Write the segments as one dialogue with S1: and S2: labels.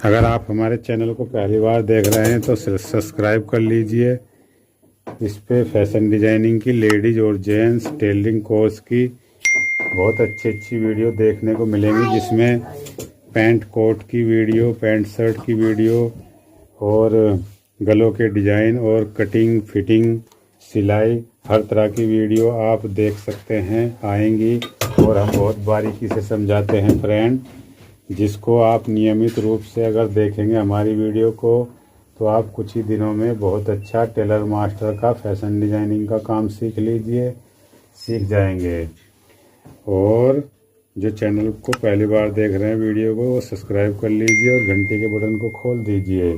S1: अगर आप हमारे चैनल को पहली बार देख रहे हैं तो सब्सक्राइब कर लीजिए। इस पे फैशन डिजाइनिंग की, लेडीज और जेंट्स टेलरिंग कोर्स की बहुत अच्छी अच्छी वीडियो देखने को मिलेंगी, जिसमें पैंट कोट की वीडियो, पैंट शर्ट की वीडियो और गलों के डिजाइन और कटिंग फिटिंग सिलाई हर तरह की वीडियो आप देख सकते हैं आएंगी। और हम बहुत बारीकी से समझाते हैं फ्रेंड, जिसको आप नियमित रूप से अगर देखेंगे हमारी वीडियो को तो आप कुछ ही दिनों में बहुत अच्छा टेलर मास्टर का फैशन डिजाइनिंग का काम सीख जाएंगे। और जो चैनल को पहली बार देख रहे हैं वीडियो को, वो सब्सक्राइब कर लीजिए और घंटे के बटन को खोल दीजिए।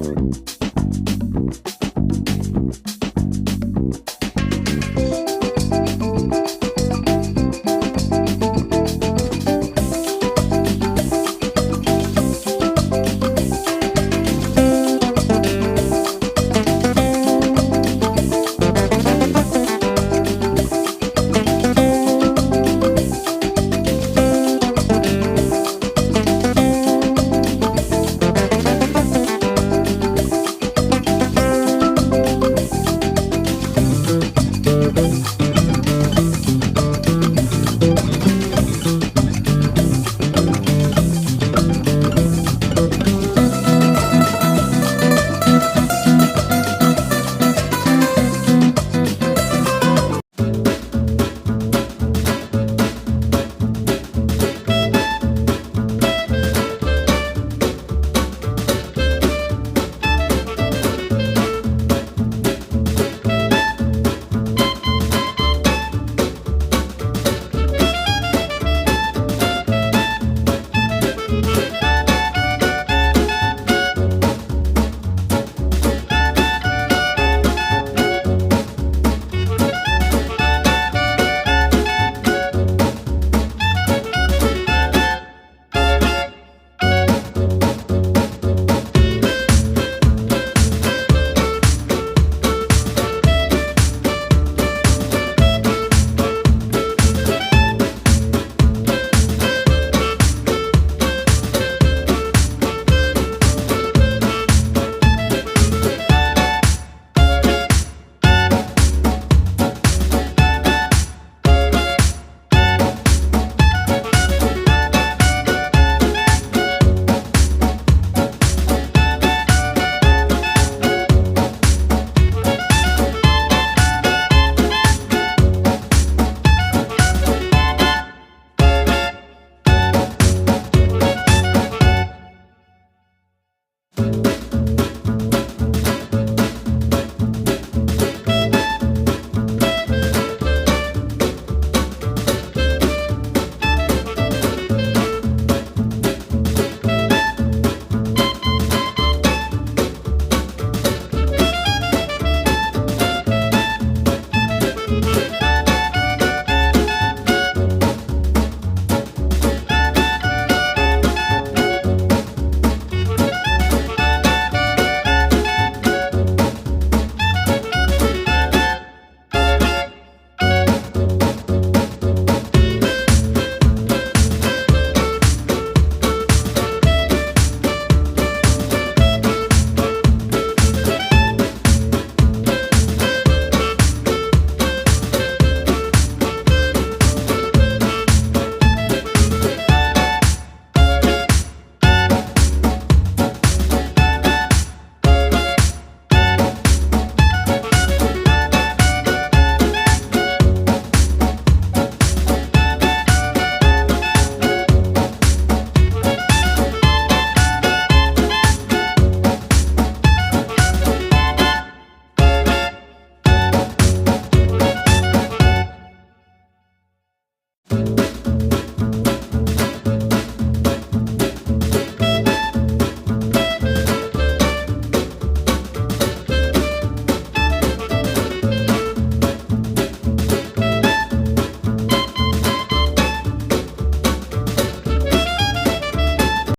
S1: है।